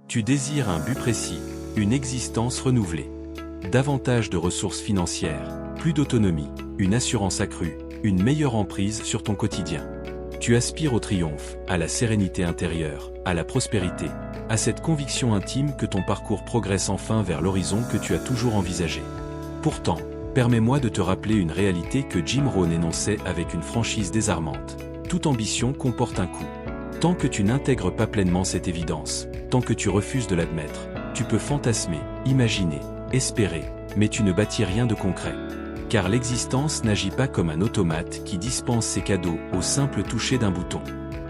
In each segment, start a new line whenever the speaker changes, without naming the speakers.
Tu désires un but précis, une existence renouvelée. Davantage de ressources financières, plus d'autonomie, une assurance accrue, une meilleure emprise sur ton quotidien. Tu aspires au triomphe, à la sérénité intérieure, à la prospérité, à cette conviction intime que ton parcours progresse enfin vers l'horizon que tu as toujours envisagé. Pourtant, permets-moi de te rappeler une réalité que Jim Rohn énonçait avec une franchise désarmante. Toute ambition comporte un coût. Tant que tu n'intègres pas pleinement cette évidence, tant que tu refuses de l'admettre, tu peux fantasmer, imaginer, espérer, mais tu ne bâtis rien de concret. Car l'existence n'agit pas comme un automate qui dispense ses cadeaux au simple toucher d'un bouton.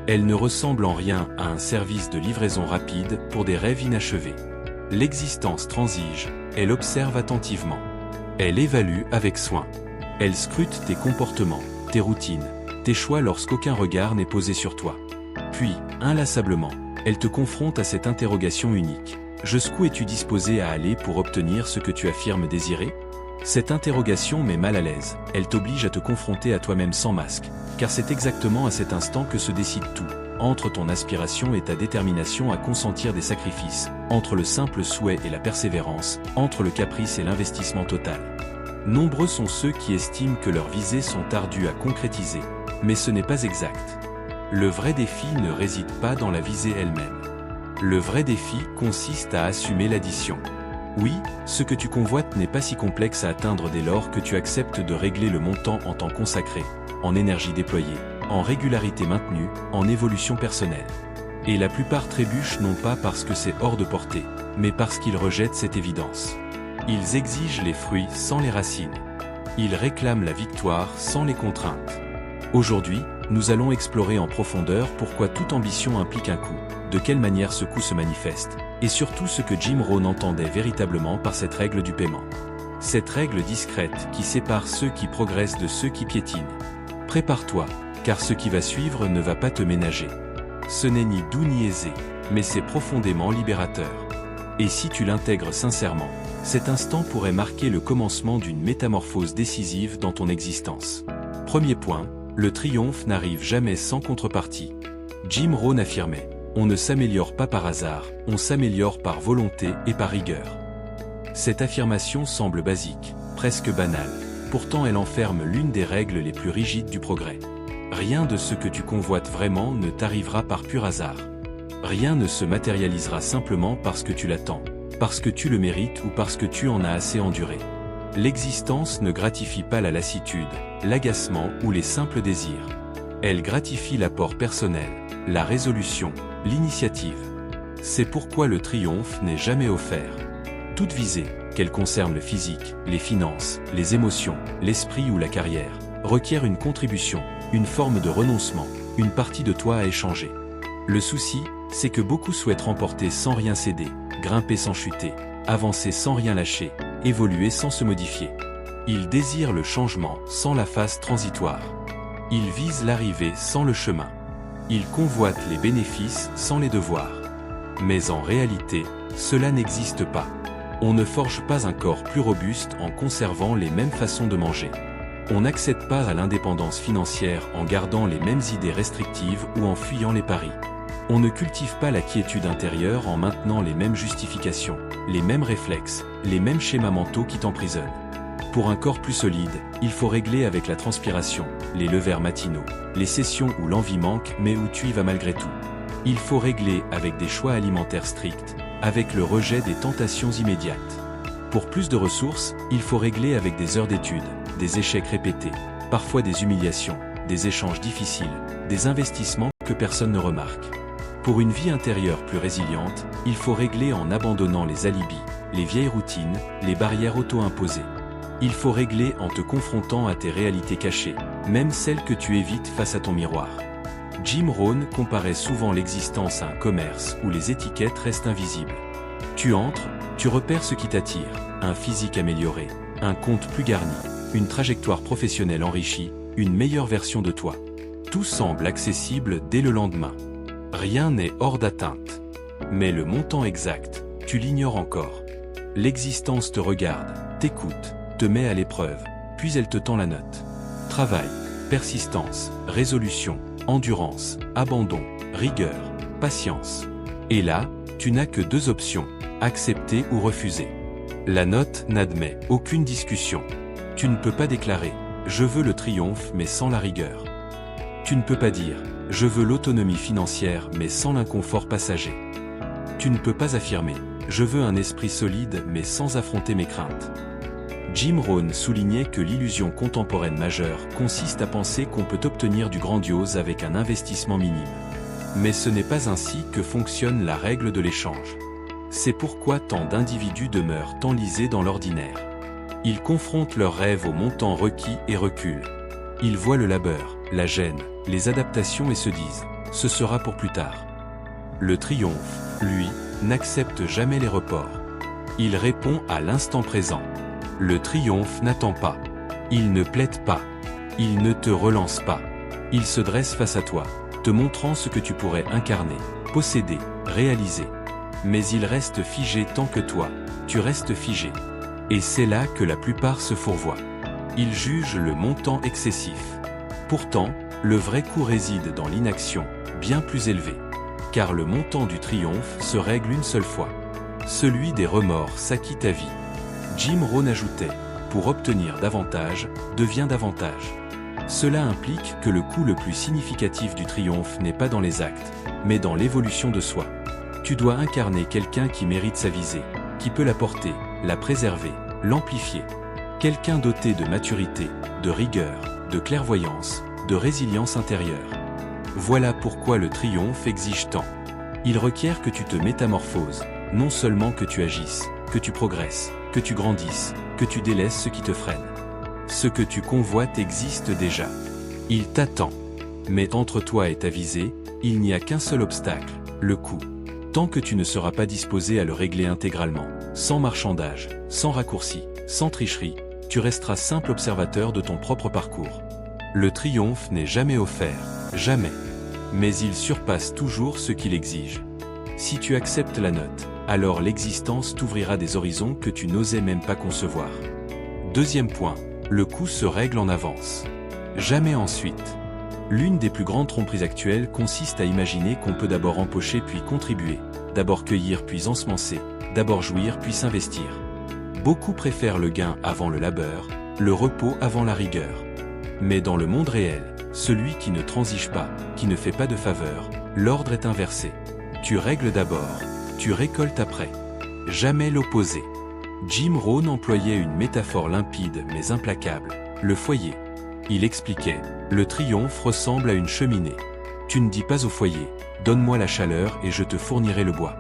Elle ne ressemble en rien à un service de livraison rapide pour des rêves inachevés. L'existence transige, elle observe attentivement. Elle évalue avec soin. Elle scrute tes comportements, tes routines, tes choix lorsqu'aucun regard n'est posé sur toi. Puis, inlassablement, elle te confronte à cette interrogation unique. Jusqu'où es-tu disposé à aller pour obtenir ce que tu affirmes désirer ? Cette interrogation met mal à l'aise, elle t'oblige à te confronter à toi-même sans masque, car c'est exactement à cet instant que se décide tout, entre ton aspiration et ta détermination à consentir des sacrifices, entre le simple souhait et la persévérance, entre le caprice et l'investissement total. Nombreux sont ceux qui estiment que leurs visées sont ardues à concrétiser, mais ce n'est pas exact. Le vrai défi ne réside pas dans la visée elle-même. Le vrai défi consiste à assumer l'addition. Oui, ce que tu convoites n'est pas si complexe à atteindre dès lors que tu acceptes de régler le montant en temps consacré, en énergie déployée, en régularité maintenue, en évolution personnelle. Et la plupart trébuchent non pas parce que c'est hors de portée, mais parce qu'ils rejettent cette évidence. Ils exigent les fruits sans les racines. Ils réclament la victoire sans les contraintes. Aujourd'hui, nous allons explorer en profondeur pourquoi toute ambition implique un coût, de quelle manière ce coût se manifeste, et surtout ce que Jim Rohn entendait véritablement par cette règle du paiement. Cette règle discrète qui sépare ceux qui progressent de ceux qui piétinent. Prépare-toi, car ce qui va suivre ne va pas te ménager. Ce n'est ni doux ni aisé, mais c'est profondément libérateur. Et si tu l'intègres sincèrement, cet instant pourrait marquer le commencement d'une métamorphose décisive dans ton existence. Premier point, le triomphe n'arrive jamais sans contrepartie. Jim Rohn affirmait: on ne s'améliore pas par hasard, on s'améliore par volonté et par rigueur. Cette affirmation semble basique, presque banale, pourtant elle enferme l'une des règles les plus rigides du progrès. Rien de ce que tu convoites vraiment ne t'arrivera par pur hasard. Rien ne se matérialisera simplement parce que tu l'attends, parce que tu le mérites ou parce que tu en as assez enduré. L'existence ne gratifie pas la lassitude, l'agacement ou les simples désirs. Elle gratifie l'apport personnel, la résolution, l'initiative. C'est pourquoi le triomphe n'est jamais offert. Toute visée, qu'elle concerne le physique, les finances, les émotions, l'esprit ou la carrière, requiert une contribution, une forme de renoncement, une partie de toi à échanger. Le souci, c'est que beaucoup souhaitent remporter sans rien céder, grimper sans chuter, avancer sans rien lâcher, évoluer sans se modifier. Ils désirent le changement sans la phase transitoire. Ils visent l'arrivée sans le chemin. Ils convoitent les bénéfices sans les devoirs. Mais en réalité, cela n'existe pas. On ne forge pas un corps plus robuste en conservant les mêmes façons de manger. On n'accède pas à l'indépendance financière en gardant les mêmes idées restrictives ou en fuyant les paris. On ne cultive pas la quiétude intérieure en maintenant les mêmes justifications, les mêmes réflexes, les mêmes schémas mentaux qui t'emprisonnent. Pour un corps plus solide, il faut régler avec la transpiration, les levers matinaux, les sessions où l'envie manque mais où tu y vas malgré tout. Il faut régler avec des choix alimentaires stricts, avec le rejet des tentations immédiates. Pour plus de ressources, il faut régler avec des heures d'études, des échecs répétés, parfois des humiliations, des échanges difficiles, des investissements que personne ne remarque. Pour une vie intérieure plus résiliente, il faut régler en abandonnant les alibis, les vieilles routines, les barrières auto-imposées. Il faut régler en te confrontant à tes réalités cachées, même celles que tu évites face à ton miroir. Jim Rohn comparait souvent l'existence à un commerce où les étiquettes restent invisibles. Tu entres, tu repères ce qui t'attire, un physique amélioré, un compte plus garni, une trajectoire professionnelle enrichie, une meilleure version de toi. Tout semble accessible dès le lendemain. Rien n'est hors d'atteinte. Mais le montant exact, tu l'ignores encore. L'existence te regarde, t'écoute, te met à l'épreuve, puis elle te tend la note. Travail, persistance, résolution, endurance, abandon, rigueur, patience. Et là, tu n'as que deux options, accepter ou refuser. La note n'admet aucune discussion. Tu ne peux pas déclarer « Je veux le triomphe mais sans la rigueur ». Tu ne peux pas dire « Je veux l'autonomie financière mais sans l'inconfort passager ». Tu ne peux pas affirmer « Je veux un esprit solide mais sans affronter mes craintes ». Jim Rohn soulignait que l'illusion contemporaine majeure consiste à penser qu'on peut obtenir du grandiose avec un investissement minime. Mais ce n'est pas ainsi que fonctionne la règle de l'échange. C'est pourquoi tant d'individus demeurent enlisés dans l'ordinaire. Ils confrontent leurs rêves aux montants requis et reculent. Ils voient le labeur, la gêne, les adaptations et se disent « ce sera pour plus tard ». Le triomphe, lui, n'accepte jamais les reports. Il répond à l'instant présent. Le triomphe n'attend pas. Il ne plaide pas. Il ne te relance pas. Il se dresse face à toi, te montrant ce que tu pourrais incarner, posséder, réaliser. Mais il reste figé tant que toi, tu restes figé. Et c'est là que la plupart se fourvoient. Ils jugent le montant excessif. Pourtant, le vrai coût réside dans l'inaction, bien plus élevé. Car le montant du triomphe se règle une seule fois. Celui des remords s'acquitte à vie. Jim Rohn ajoutait, pour obtenir davantage, deviens davantage. Cela implique que le coût le plus significatif du triomphe n'est pas dans les actes, mais dans l'évolution de soi. Tu dois incarner quelqu'un qui mérite sa visée, qui peut la porter, la préserver, l'amplifier. Quelqu'un doté de maturité, de rigueur, de clairvoyance, de résilience intérieure. Voilà pourquoi le triomphe exige tant. Il requiert que tu te métamorphoses, non seulement que tu agisses, que tu progresses, que tu grandisses, que tu délaisses ce qui te freine. Ce que tu convoites existe déjà. Il t'attend. Mais entre toi et ta visée, il n'y a qu'un seul obstacle, le coût. Tant que tu ne seras pas disposé à le régler intégralement, sans marchandage, sans raccourci, sans tricherie, tu resteras simple observateur de ton propre parcours. Le triomphe n'est jamais offert, jamais. Mais il surpasse toujours ce qu'il exige. Si tu acceptes la note, alors l'existence t'ouvrira des horizons que tu n'osais même pas concevoir. Deuxième point, le coût se règle en avance. Jamais ensuite. L'une des plus grandes tromperies actuelles consiste à imaginer qu'on peut d'abord empocher puis contribuer, d'abord cueillir puis ensemencer, d'abord jouir puis s'investir. Beaucoup préfèrent le gain avant le labeur, le repos avant la rigueur. Mais dans le monde réel, celui qui ne transige pas, qui ne fait pas de faveur, l'ordre est inversé. Tu règles d'abord, tu récoltes après. Jamais l'opposé. Jim Rohn employait une métaphore limpide mais implacable, le foyer. Il expliquait, le triomphe ressemble à une cheminée. Tu ne dis pas au foyer, donne-moi la chaleur et je te fournirai le bois.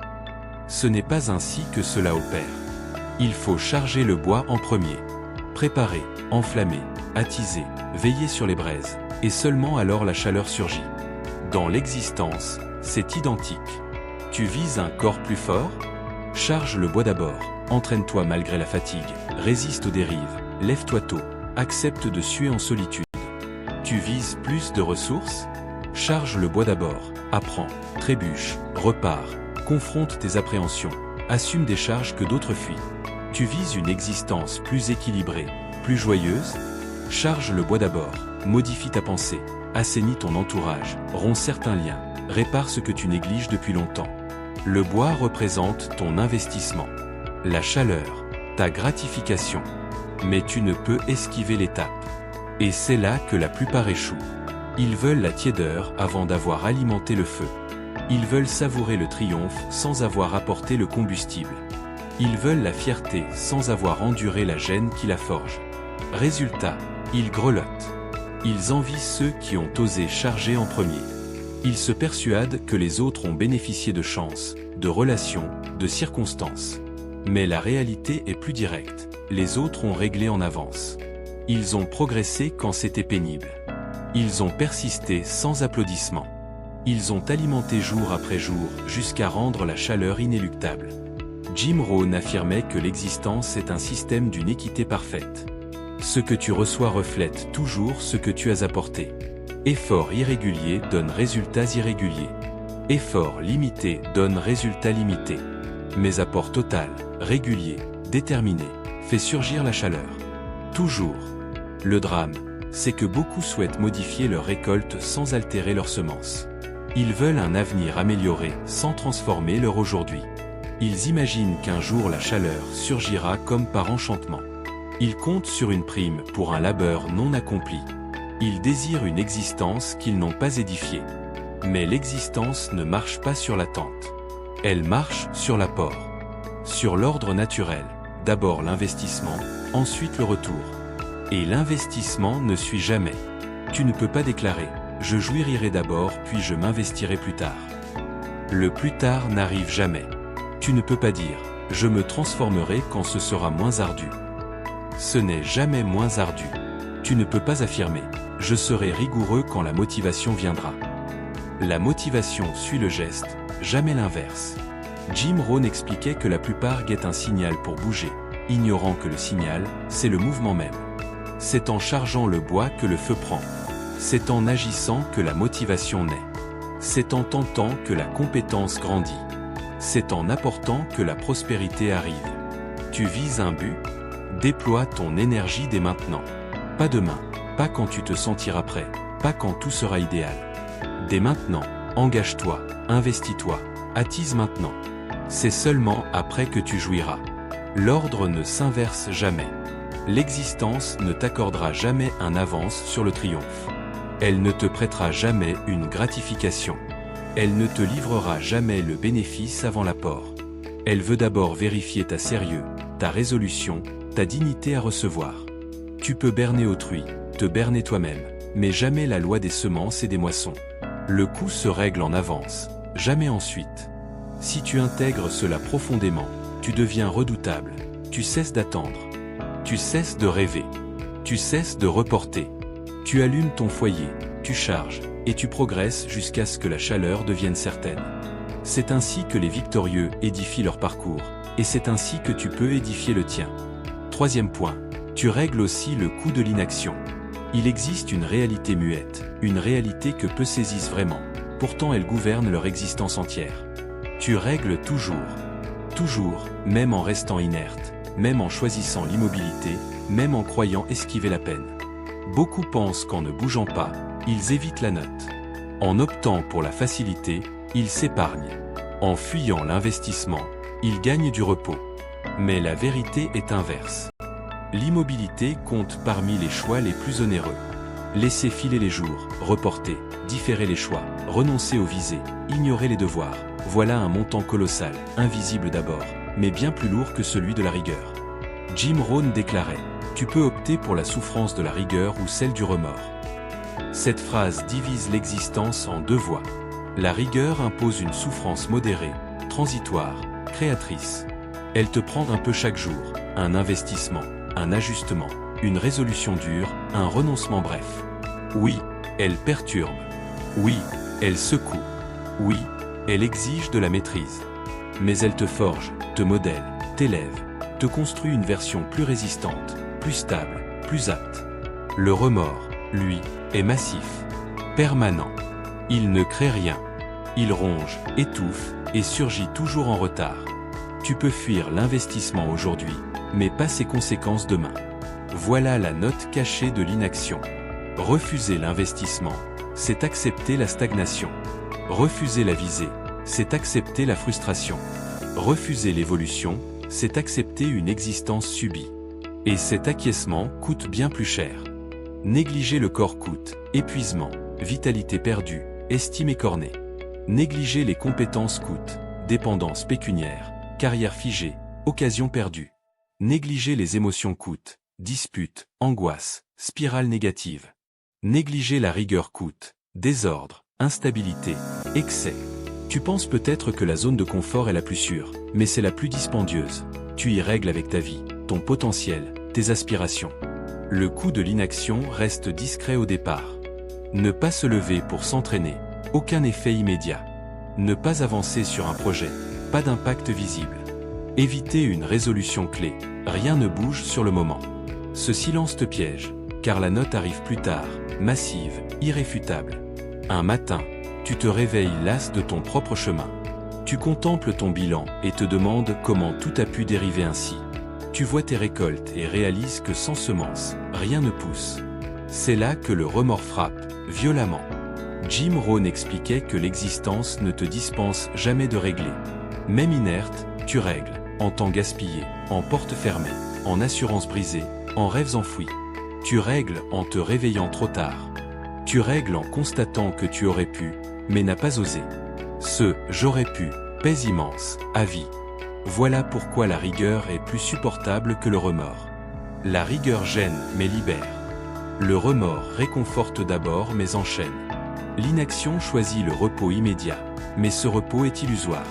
Ce n'est pas ainsi que cela opère. Il faut charger le bois en premier. Préparer, enflammer, attiser, veiller sur les braises, et seulement alors la chaleur surgit. Dans l'existence, c'est identique. Tu vises un corps plus fort? Charge le bois d'abord, entraîne-toi malgré la fatigue, résiste aux dérives, lève-toi tôt, accepte de suer en solitude. Tu vises plus de ressources? Charge le bois d'abord, apprends, trébuche, repars, confronte tes appréhensions, assume des charges que d'autres fuient. Tu vises une existence plus équilibrée, plus joyeuse? Charge le bois d'abord, modifie ta pensée, assainis ton entourage, romps certains liens, répare ce que tu négliges depuis longtemps. Le bois représente ton investissement. La chaleur, ta gratification. Mais tu ne peux esquiver l'étape. Et c'est là que la plupart échouent. Ils veulent la tiédeur avant d'avoir alimenté le feu. Ils veulent savourer le triomphe sans avoir apporté le combustible. Ils veulent la fierté sans avoir enduré la gêne qui la forge. Résultat, ils grelottent. Ils envient ceux qui ont osé charger en premier. Ils se persuadent que les autres ont bénéficié de chance, de relations, de circonstances. Mais la réalité est plus directe. Les autres ont réglé en avance. Ils ont progressé quand c'était pénible. Ils ont persisté sans applaudissements. Ils ont alimenté jour après jour jusqu'à rendre la chaleur inéluctable. Jim Rohn affirmait que l'existence est un système d'une équité parfaite. Ce que tu reçois reflète toujours ce que tu as apporté. Effort irrégulier donne résultats irréguliers. Effort limité donne résultats limités. Mais apport total, régulier, déterminé, fait surgir la chaleur. Toujours. Le drame, c'est que beaucoup souhaitent modifier leur récolte sans altérer leurs semences. Ils veulent un avenir amélioré sans transformer leur aujourd'hui. Ils imaginent qu'un jour la chaleur surgira comme par enchantement. Ils comptent sur une prime pour un labeur non accompli. Ils désirent une existence qu'ils n'ont pas édifiée. Mais l'existence ne marche pas sur l'attente. Elle marche sur l'apport. Sur l'ordre naturel, d'abord l'investissement, ensuite le retour. Et l'investissement ne suit jamais. Tu ne peux pas déclarer « je jouirai d'abord puis je m'investirai plus tard ». Le plus tard n'arrive jamais. Tu ne peux pas dire « je me transformerai quand ce sera moins ardu ». Ce n'est jamais moins ardu. Tu ne peux pas affirmer « je serai rigoureux quand la motivation viendra ». La motivation suit le geste, jamais l'inverse. Jim Rohn expliquait que la plupart guettent un signal pour bouger, ignorant que le signal, c'est le mouvement même. C'est en chargeant le bois que le feu prend. C'est en agissant que la motivation naît. C'est en tentant que la compétence grandit. C'est en apportant que la prospérité arrive. Tu vises un but? Déploie ton énergie dès maintenant. Pas demain, pas quand tu te sentiras prêt, pas quand tout sera idéal. Dès maintenant, engage-toi, investis-toi, attise maintenant. C'est seulement après que tu jouiras. L'ordre ne s'inverse jamais. L'existence ne t'accordera jamais un avance sur le triomphe. Elle ne te prêtera jamais une gratification. Elle ne te livrera jamais le bénéfice avant l'apport. Elle veut d'abord vérifier ta sérieux, ta résolution, ta dignité à recevoir. Tu peux berner autrui, te berner toi-même, mais jamais la loi des semences et des moissons. Le coût se règle en avance, jamais ensuite. Si tu intègres cela profondément, tu deviens redoutable, tu cesses d'attendre. Tu cesses de rêver. Tu cesses de reporter. Tu allumes ton foyer, tu charges, et tu progresses jusqu'à ce que la chaleur devienne certaine. C'est ainsi que les victorieux édifient leur parcours, et c'est ainsi que tu peux édifier le tien. Troisième point, tu règles aussi le coût de l'inaction. Il existe une réalité muette, une réalité que peu saisissent vraiment, pourtant elle gouverne leur existence entière. Tu règles toujours, même en restant inerte, même en choisissant l'immobilité, même en croyant esquiver la peine. Beaucoup pensent qu'en ne bougeant pas, ils évitent la note. En optant pour la facilité, ils s'épargnent. En fuyant l'investissement, ils gagnent du repos. Mais la vérité est inverse. L'immobilité compte parmi les choix les plus onéreux. Laisser filer les jours, reporter, différer les choix, renoncer aux visées, ignorer les devoirs, voilà un montant colossal, invisible d'abord, mais bien plus lourd que celui de la rigueur. Jim Rohn déclarait « Tu peux opter pour la souffrance de la rigueur ou celle du remords ». Cette phrase divise l'existence en deux voies. La rigueur impose une souffrance modérée, transitoire, créatrice. Elle te prend un peu chaque jour, un investissement, un ajustement, une résolution dure, un renoncement bref. Oui, elle perturbe. Oui, elle secoue. Oui, elle exige de la maîtrise. Mais elle te forge, te modèle, t'élève, te construit une version plus résistante, plus stable, plus apte. Le remords, lui, est massif, permanent. Il ne crée rien. Il ronge, étouffe, et surgit toujours en retard. Tu peux fuir l'investissement aujourd'hui, mais pas ses conséquences demain. Voilà la note cachée de l'inaction. Refuser l'investissement, c'est accepter la stagnation. Refuser la visée, c'est accepter la frustration. Refuser l'évolution, c'est accepter une existence subie. Et cet acquiescement coûte bien plus cher. Négliger le corps coûte épuisement, vitalité perdue, estime écornée. Négliger les compétences coûte dépendance pécuniaire, carrière figée, occasion perdue. Négliger les émotions coûte dispute, angoisse, spirale négative. Négliger la rigueur coûte désordre, instabilité, excès. Tu penses peut-être que la zone de confort est la plus sûre, mais c'est la plus dispendieuse. Tu y règles avec ta vie, ton potentiel, tes aspirations. Le coût de l'inaction reste discret au départ. Ne pas se lever pour s'entraîner, aucun effet immédiat. Ne pas avancer sur un projet, pas d'impact visible. Éviter une résolution clé, rien ne bouge sur le moment. Ce silence te piège, car la note arrive plus tard, massive, irréfutable. Un matin, tu te réveilles las de ton propre chemin. Tu contemples ton bilan et te demandes comment tout a pu dériver ainsi. Tu vois tes récoltes et réalises que sans semence, rien ne pousse. C'est là que le remords frappe, violemment. Jim Rohn expliquait que l'existence ne te dispense jamais de régler. Même inerte, tu règles, en temps gaspillé, en porte fermée, en assurance brisée, en rêves enfouis. Tu règles en te réveillant trop tard. Tu règles en constatant que tu aurais pu, mais n'as pas osé. Ce « j'aurais pu » pèse immense, à vie. Voilà pourquoi la rigueur est plus supportable que le remords. La rigueur gêne, mais libère. Le remords réconforte d'abord, mais enchaîne. L'inaction choisit le repos immédiat, mais ce repos est illusoire.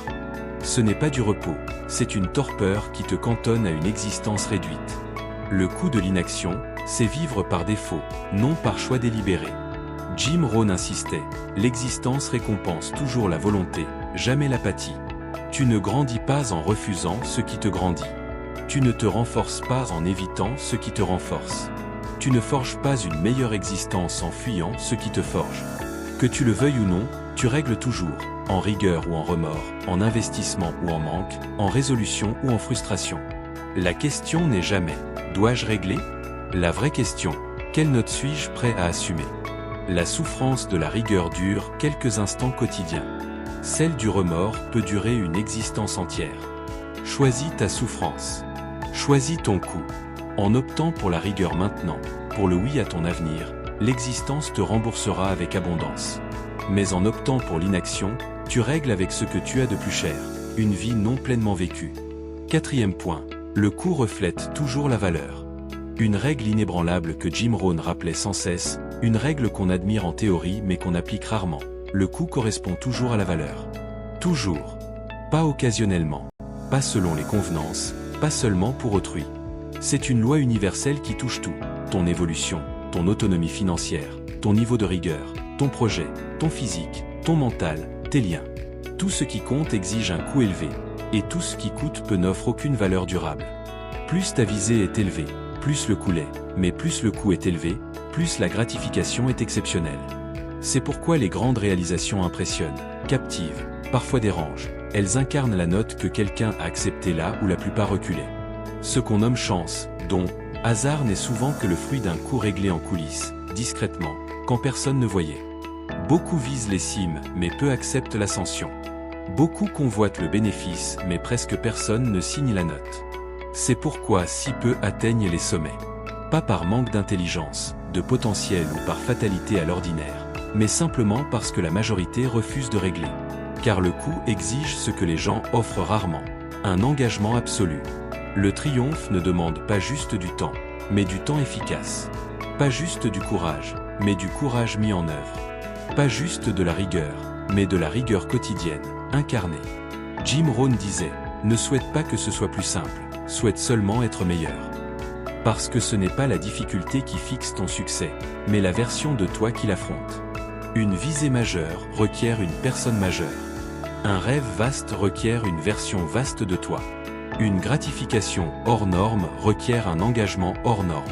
Ce n'est pas du repos, c'est une torpeur qui te cantonne à une existence réduite. Le coût de l'inaction, c'est vivre par défaut, non par choix délibéré. Jim Rohn insistait, l'existence récompense toujours la volonté, jamais l'apathie. Tu ne grandis pas en refusant ce qui te grandit. Tu ne te renforces pas en évitant ce qui te renforce. Tu ne forges pas une meilleure existence en fuyant ce qui te forge. Que tu le veuilles ou non, tu règles toujours, en rigueur ou en remords, en investissement ou en manque, en résolution ou en frustration. La question n'est jamais « dois-je régler ?» La vraie question « quelle note suis-je prêt à assumer ?» La souffrance de la rigueur dure quelques instants quotidiens. Celle du remords peut durer une existence entière. Choisis ta souffrance. Choisis ton coup. En optant pour la rigueur maintenant, pour le oui à ton avenir, l'existence te remboursera avec abondance. Mais en optant pour l'inaction, tu règles avec ce que tu as de plus cher, une vie non pleinement vécue. 4e point, le coût reflète toujours la valeur. Une règle inébranlable que Jim Rohn rappelait sans cesse, une règle qu'on admire en théorie mais qu'on applique rarement. Le coût correspond toujours à la valeur. Toujours. Pas occasionnellement. Pas selon les convenances, pas seulement pour autrui. C'est une loi universelle qui touche tout. Ton évolution, ton autonomie financière, ton niveau de rigueur, ton projet, ton physique, ton mental, tes liens. Tout ce qui compte exige un coût élevé, et tout ce qui coûte peu n'offre aucune valeur durable. Plus ta visée est élevée, plus le coût l'est, mais plus le coût est élevé, plus la gratification est exceptionnelle. C'est pourquoi les grandes réalisations impressionnent, captivent, parfois dérangent. Elles incarnent la note que quelqu'un a acceptée là où la plupart reculaient. Ce qu'on nomme chance, don, hasard n'est souvent que le fruit d'un coup réglé en coulisses, discrètement, quand personne ne voyait. Beaucoup visent les cimes, mais peu acceptent l'ascension. Beaucoup convoitent le bénéfice, mais presque personne ne signe la note. C'est pourquoi si peu atteignent les sommets. Pas par manque d'intelligence, de potentiel ou par fatalité à l'ordinaire, mais simplement parce que la majorité refuse de régler. Car le coût exige ce que les gens offrent rarement, un engagement absolu. Le triomphe ne demande pas juste du temps, mais du temps efficace. Pas juste du courage, mais du courage mis en œuvre. Pas juste de la rigueur, mais de la rigueur quotidienne, incarnée. Jim Rohn disait, ne souhaite pas que ce soit plus simple, souhaite seulement être meilleur. Parce que ce n'est pas la difficulté qui fixe ton succès, mais la version de toi qui l'affronte. Une visée majeure requiert une personne majeure. Un rêve vaste requiert une version vaste de toi. Une gratification hors norme requiert un engagement hors norme.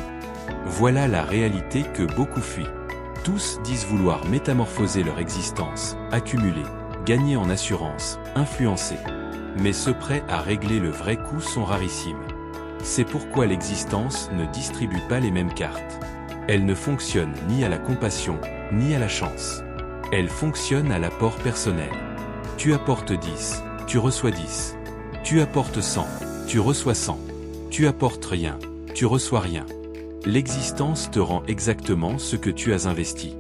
Voilà la réalité que beaucoup fuient. Tous disent vouloir métamorphoser leur existence, accumuler, gagner en assurance, influencer. Mais ceux prêts à régler le vrai coût sont rarissimes. C'est pourquoi l'existence ne distribue pas les mêmes cartes. Elle ne fonctionne ni à la compassion, ni à la chance. Elle fonctionne à l'apport personnel. Tu apportes 10, tu reçois 10. Tu apportes 100, tu reçois 100. Tu apportes rien, tu reçois rien. L'existence te rend exactement ce que tu as investi.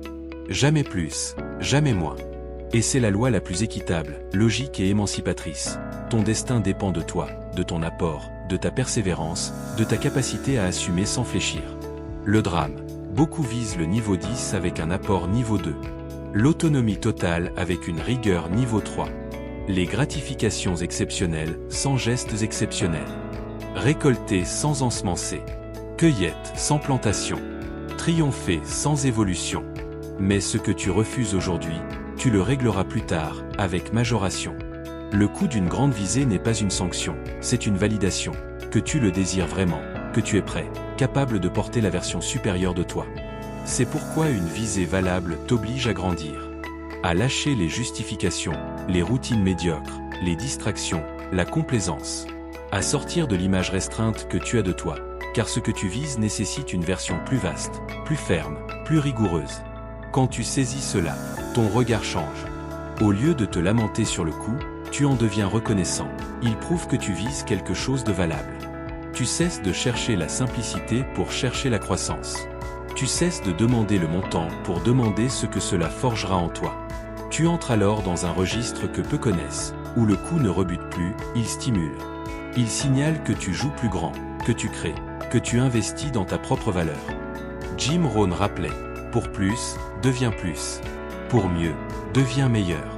Jamais plus, jamais moins. Et c'est la loi la plus équitable, logique et émancipatrice. Ton destin dépend de toi, de ton apport, de ta persévérance, de ta capacité à assumer sans fléchir. Le drame. Beaucoup visent le niveau 10 avec un apport niveau 2. L'autonomie totale avec une rigueur niveau 3. Les gratifications exceptionnelles sans gestes exceptionnels. Récolter sans ensemencer. Cueillette sans plantation. Triompher sans évolution. Mais ce que tu refuses aujourd'hui, tu le régleras plus tard, avec majoration. Le coût d'une grande visée n'est pas une sanction, c'est une validation. Que tu le désires vraiment, que tu es prêt, capable de porter la version supérieure de toi. C'est pourquoi une visée valable t'oblige à grandir. À lâcher les justifications, les routines médiocres, les distractions, la complaisance. À sortir de l'image restreinte que tu as de toi, car ce que tu vises nécessite une version plus vaste, plus ferme, plus rigoureuse. Quand tu saisis cela, Ton regard change. Au lieu de te lamenter sur le coup, tu en deviens reconnaissant. Il prouve que tu vises quelque chose de valable. Tu cesses de chercher la simplicité pour chercher la croissance. Tu cesses de demander le montant pour demander ce que cela forgera en toi. Tu entres alors dans un registre que peu connaissent, où le coup ne rebute plus, il stimule. Il signale que tu joues plus grand, que tu crées, que tu investis dans ta propre valeur. Jim Rohn rappelait, pour plus, deviens plus. Pour mieux, deviens meilleur.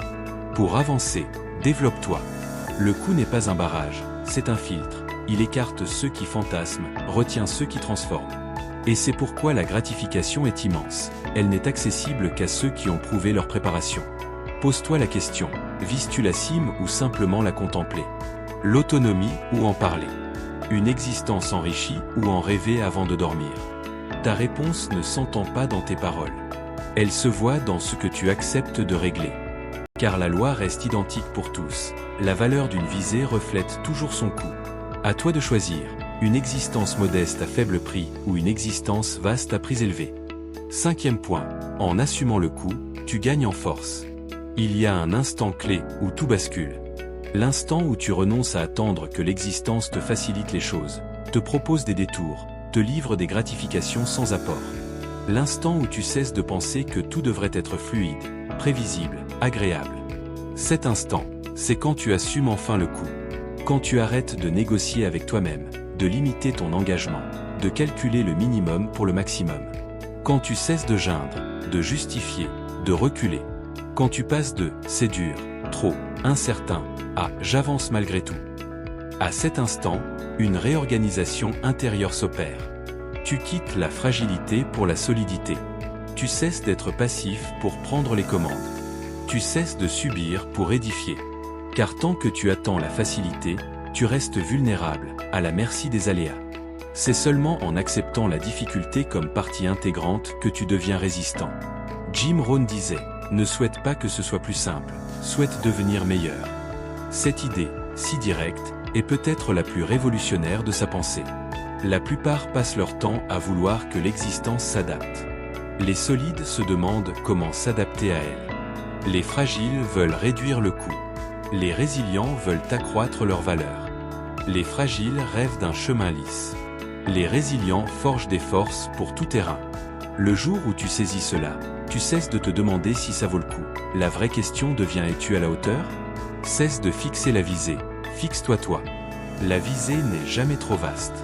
Pour avancer, développe-toi. Le coup n'est pas un barrage, c'est un filtre. Il écarte ceux qui fantasment, retient ceux qui transforment. Et c'est pourquoi la gratification est immense. Elle n'est accessible qu'à ceux qui ont prouvé leur préparation. Pose-toi la question, vises-tu la cime ou simplement la contempler? L'autonomie ou en parler? Une existence enrichie ou en rêver avant de dormir? Ta réponse ne s'entend pas dans tes paroles. Elle se voit dans ce que tu acceptes de régler. Car la loi reste identique pour tous. La valeur d'une visée reflète toujours son coût. À toi de choisir, une existence modeste à faible prix ou une existence vaste à prix élevé. 5e point, en assumant le coût, tu gagnes en force. Il y a un instant clé où tout bascule. L'instant où tu renonces à attendre que l'existence te facilite les choses, te propose des détours, te livre des gratifications sans apport. L'instant où tu cesses de penser que tout devrait être fluide, prévisible, agréable. Cet instant, c'est quand tu assumes enfin le coup. Quand tu arrêtes de négocier avec toi-même, de limiter ton engagement, de calculer le minimum pour le maximum. Quand tu cesses de geindre, de justifier, de reculer. Quand tu passes de « c'est dur, trop, incertain » à « j'avance malgré tout ». À cet instant, une réorganisation intérieure s'opère. Tu quittes la fragilité pour la solidité. Tu cesses d'être passif pour prendre les commandes. Tu cesses de subir pour édifier. Car tant que tu attends la facilité, tu restes vulnérable, à la merci des aléas. C'est seulement en acceptant la difficulté comme partie intégrante que tu deviens résistant. Jim Rohn disait, ne souhaite pas que ce soit plus simple, souhaite devenir meilleur. Cette idée, si directe, est peut-être la plus révolutionnaire de sa pensée. La plupart passent leur temps à vouloir que l'existence s'adapte. Les solides se demandent comment s'adapter à elle. Les fragiles veulent réduire le coût. Les résilients veulent accroître leur valeur. Les fragiles rêvent d'un chemin lisse. Les résilients forgent des forces pour tout terrain. Le jour où tu saisis cela, tu cesses de te demander si ça vaut le coup. La vraie question devient es-tu à la hauteur? Cesse de fixer la visée, fixe-toi toi. La visée n'est jamais trop vaste.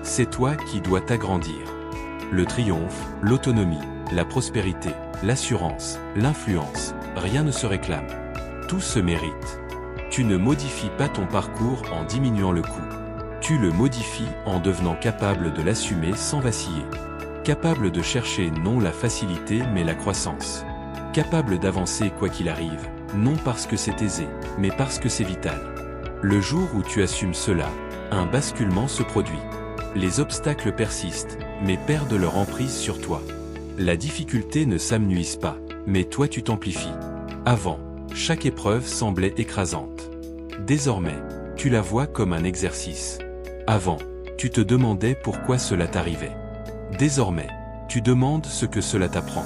C'est toi qui dois t'agrandir. Le triomphe, l'autonomie, la prospérité, l'assurance, l'influence, rien ne se réclame. Tout se mérite. Tu ne modifies pas ton parcours en diminuant le coût. Tu le modifies en devenant capable de l'assumer sans vaciller. Capable de chercher non la facilité mais la croissance. Capable d'avancer quoi qu'il arrive, non parce que c'est aisé, mais parce que c'est vital. Le jour où tu assumes cela, un basculement se produit. Les obstacles persistent, mais perdent leur emprise sur toi. La difficulté ne s'amenuise pas, mais toi tu t'amplifies. Avant, chaque épreuve semblait écrasante. Désormais, tu la vois comme un exercice. Avant, tu te demandais pourquoi cela t'arrivait. Désormais, tu demandes ce que cela t'apprend.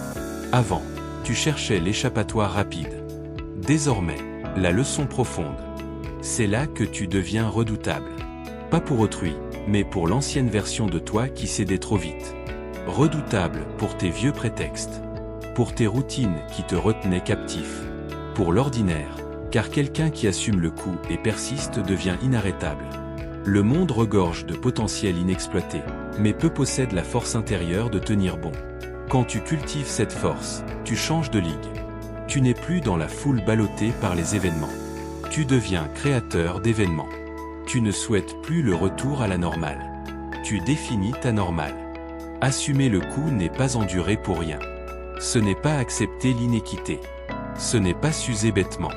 Avant, tu cherchais l'échappatoire rapide. Désormais, la leçon profonde. C'est là que tu deviens redoutable. Pas pour autrui, mais pour l'ancienne version de toi qui cédait trop vite. Redoutable pour tes vieux prétextes. Pour tes routines qui te retenaient captif. Pour l'ordinaire, car quelqu'un qui assume le coup et persiste devient inarrêtable. Le monde regorge de potentiel inexploité, mais peu possède la force intérieure de tenir bon. Quand tu cultives cette force, tu changes de ligue. Tu n'es plus dans la foule ballottée par les événements. Tu deviens créateur d'événements. Tu ne souhaites plus le retour à la normale. Tu définis ta normale. Assumer le coup n'est pas endurer pour rien. Ce n'est pas accepter l'inéquité. Ce n'est pas s'user bêtement.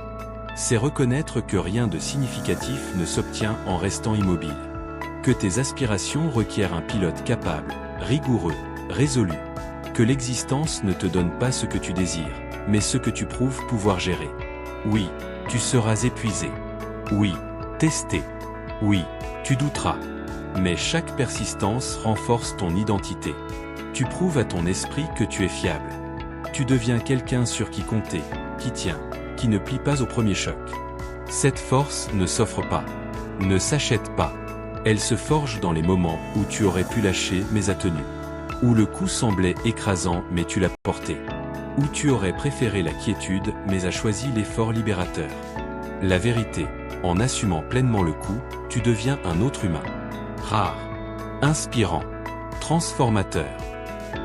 C'est reconnaître que rien de significatif ne s'obtient en restant immobile. Que tes aspirations requièrent un pilote capable, rigoureux, résolu. Que l'existence ne te donne pas ce que tu désires, mais ce que tu prouves pouvoir gérer. Oui, tu seras épuisé. Oui, testé. Oui, tu douteras. Mais chaque persistance renforce ton identité. Tu prouves à ton esprit que tu es fiable. Tu deviens quelqu'un sur qui compter, qui tient, qui ne plie pas au premier choc. Cette force ne s'offre pas, ne s'achète pas. Elle se forge dans les moments où tu aurais pu lâcher mais as tenu. Où le coup semblait écrasant mais tu l'as porté. Où tu aurais préféré la quiétude mais as choisi l'effort libérateur. La vérité, en assumant pleinement le coup, tu deviens un autre humain. Rare, inspirant, transformateur.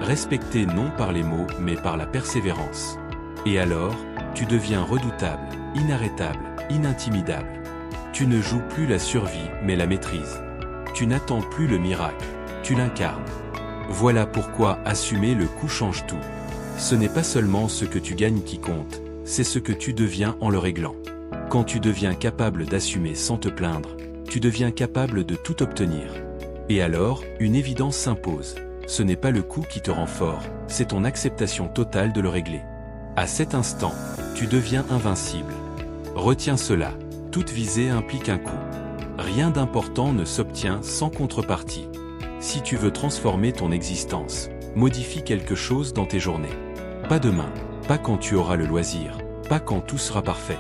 Respecté non par les mots mais par la persévérance. Et alors, tu deviens redoutable, inarrêtable, inintimidable. Tu ne joues plus la survie mais la maîtrise. Tu n'attends plus le miracle, tu l'incarnes. Voilà pourquoi assumer le coup change tout. Ce n'est pas seulement ce que tu gagnes qui compte, c'est ce que tu deviens en le réglant. Quand tu deviens capable d'assumer sans te plaindre, tu deviens capable de tout obtenir. Et alors, une évidence s'impose. Ce n'est pas le coup qui te rend fort, c'est ton acceptation totale de le régler. À cet instant, tu deviens invincible. Retiens cela, toute visée implique un coup. Rien d'important ne s'obtient sans contrepartie. Si tu veux transformer ton existence, modifie quelque chose dans tes journées. Pas demain, pas quand tu auras le loisir, pas quand tout sera parfait.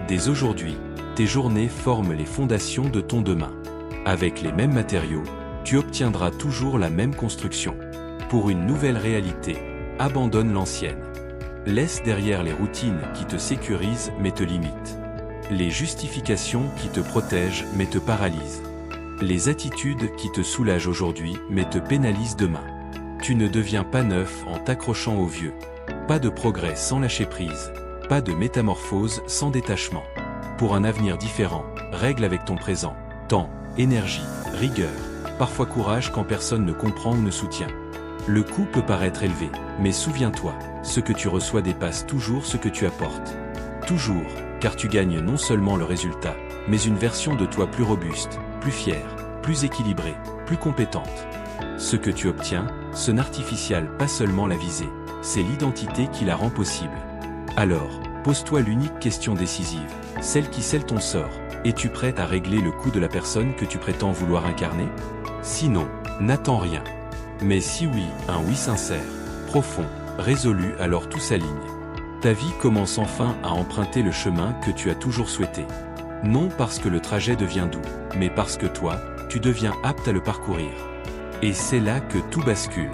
Dès aujourd'hui, tes journées forment les fondations de ton demain. Avec les mêmes matériaux, tu obtiendras toujours la même construction. Pour une nouvelle réalité, abandonne l'ancienne. Laisse derrière les routines qui te sécurisent mais te limitent. Les justifications qui te protègent mais te paralysent. Les attitudes qui te soulagent aujourd'hui mais te pénalisent demain. Tu ne deviens pas neuf en t'accrochant au vieux. Pas de progrès sans lâcher prise. Pas de métamorphose sans détachement. Pour un avenir différent, règle avec ton présent. Temps, énergie, rigueur. Parfois courage quand personne ne comprend ou ne soutient. Le coût peut paraître élevé, mais souviens-toi, ce que tu reçois dépasse toujours ce que tu apportes. Toujours, car tu gagnes non seulement le résultat, mais une version de toi plus robuste, plus fière, plus équilibrée, plus compétente. Ce que tu obtiens, ce n'artificial pas seulement la visée, c'est l'identité qui la rend possible. Alors, pose-toi l'unique question décisive, celle qui scelle ton sort. Es-tu prêt à régler le coût de la personne que tu prétends vouloir incarner? Sinon, n'attends rien. Mais si oui, un oui sincère, profond, résolu, alors tout s'aligne. Ta vie commence enfin à emprunter le chemin que tu as toujours souhaité. Non parce que le trajet devient doux, mais parce que toi, tu deviens apte à le parcourir. Et c'est là que tout bascule.